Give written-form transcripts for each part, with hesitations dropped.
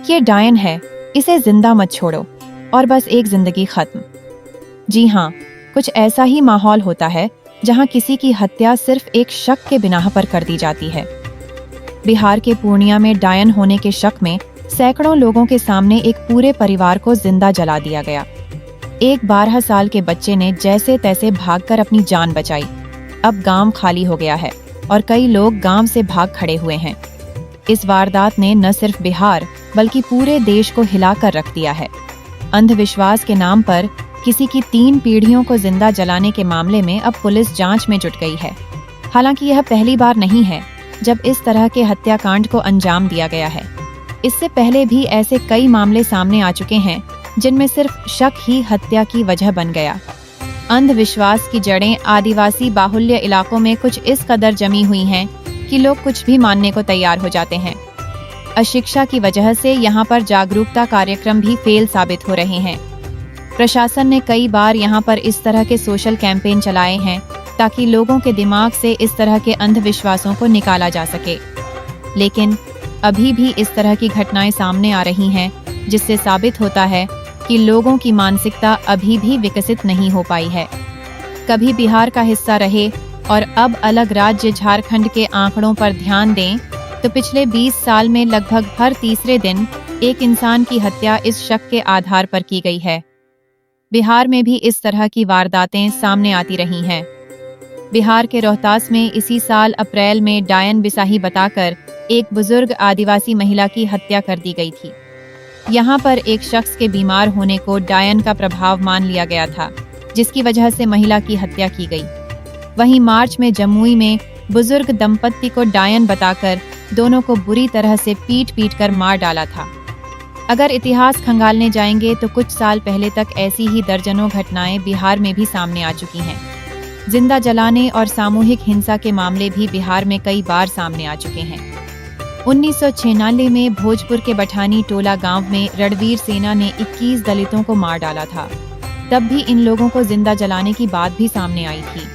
ये डायन है, इसे जिंदा मत छोड़ो और बस एक जिंदगी खत्म। जी हाँ, कुछ ऐसा ही माहौल होता है जहाँ किसी की हत्या सिर्फ एक शक के बिना पर कर दी जाती है। बिहार के पूर्णिया में डायन होने के शक में सैकड़ों लोगों के सामने एक पूरे परिवार को जिंदा जला दिया गया। एक 12 साल के बच्चे ने जैसे तैसे भागकर अपनी जान बचाई। अब गांव खाली हो गया है और कई लोग गांव से भाग खड़े हुए हैं। इस वारदात ने न सिर्फ बिहार बल्कि पूरे देश को हिलाकर रख दिया है। अंधविश्वास के नाम पर किसी की 3 पीढ़ियों को जिंदा जलाने के मामले में अब पुलिस जांच में जुट गई है। हालांकि यह पहली बार नहीं है जब इस तरह के हत्याकांड को अंजाम दिया गया है। इससे पहले भी ऐसे कई मामले सामने आ चुके हैं जिनमें सिर्फ शक ही हत्या की वजह बन गया। अंधविश्वास की जड़ें आदिवासी बाहुल्य इलाकों में कुछ इस कदर जमी हुई हैं कि लोग कुछ भी मानने को तैयार हो जाते हैं। अशिक्षा की वजह से यहाँ पर जागरूकता कार्यक्रम भी फेल साबित हो रहे हैं। प्रशासन ने कई बार यहाँ पर इस तरह के सोशल कैंपेन चलाए हैं ताकि लोगों के दिमाग से इस तरह के अंधविश्वासों को निकाला जा सके, लेकिन अभी भी इस तरह की घटनाएं सामने आ रही हैं, जिससे साबित होता है कि लोगों की मानसिकता अभी भी विकसित नहीं हो पाई है। कभी बिहार का हिस्सा रहे और अब अलग राज्य झारखंड के आंकड़ों पर ध्यान दें तो पिछले 20 साल में लगभग हर तीसरे दिन एक इंसान की हत्या इस शक के आधार पर की गई है। बिहार में भी इस तरह की वारदातें सामने आती रही हैं। बिहार के रोहतास में इसी साल अप्रैल में डायन बिसाही बताकर एक बुजुर्ग आदिवासी महिला की हत्या कर दी गई थी। यहाँ पर एक शख्स के बीमार होने को डायन का प्रभाव मान लिया गया था, जिसकी वजह से महिला की हत्या की गई। वहीं मार्च में जमुई में बुजुर्ग दंपत्ति को डायन बताकर दोनों को बुरी तरह से पीट कर मार डाला था। अगर इतिहास खंगालने जाएंगे तो कुछ साल पहले तक ऐसी ही दर्जनों घटनाएं बिहार में भी सामने आ चुकी हैं। जिंदा जलाने और सामूहिक हिंसा के मामले भी बिहार में कई बार सामने आ चुके हैं। 1996 में भोजपुर के बठानी टोला गांव में रणवीर सेना ने 21 दलितों को मार डाला था। तब भी इन लोगों को जिंदा जलाने की बात भी सामने आई थी।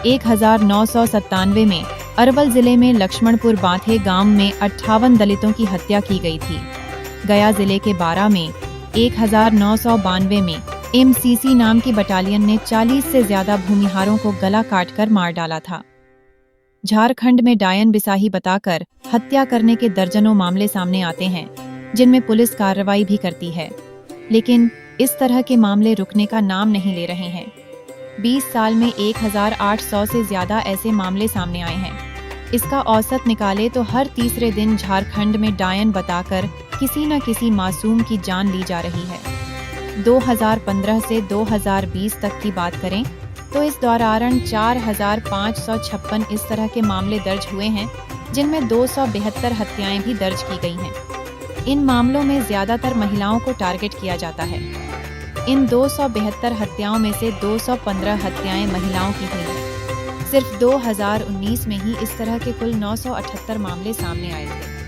1997 में अरवल जिले में लक्ष्मणपुर बांथे गांव में 58 दलितों की हत्या की गई थी। गया जिले के बारा में 1992 में MCC नाम की बटालियन ने 40 से ज्यादा भूमिहारों को गला काटकर मार डाला था। झारखंड में डायन बिसाही बताकर हत्या करने के दर्जनों मामले सामने आते हैं, जिनमें पुलिस कार्रवाई भी करती है, लेकिन इस तरह के मामले रुकने का नाम नहीं ले रहे हैं। 20 साल में 1800 से ज्यादा ऐसे मामले सामने आए हैं। इसका औसत निकाले तो हर तीसरे दिन झारखंड में डायन बताकर किसी न किसी मासूम की जान ली जा रही है। 2015 से 2020 तक की बात करें तो इस दौरान 4556 इस तरह के मामले दर्ज हुए हैं, जिनमें 272 हत्याएं भी दर्ज की गई हैं। इन मामलों में ज्यादातर महिलाओं को टारगेट किया जाता है। इन 272 हत्याओं में से 215 हत्याएं महिलाओं की हुई हैं। सिर्फ 2019 में ही इस तरह के कुल 978 मामले सामने आए थे।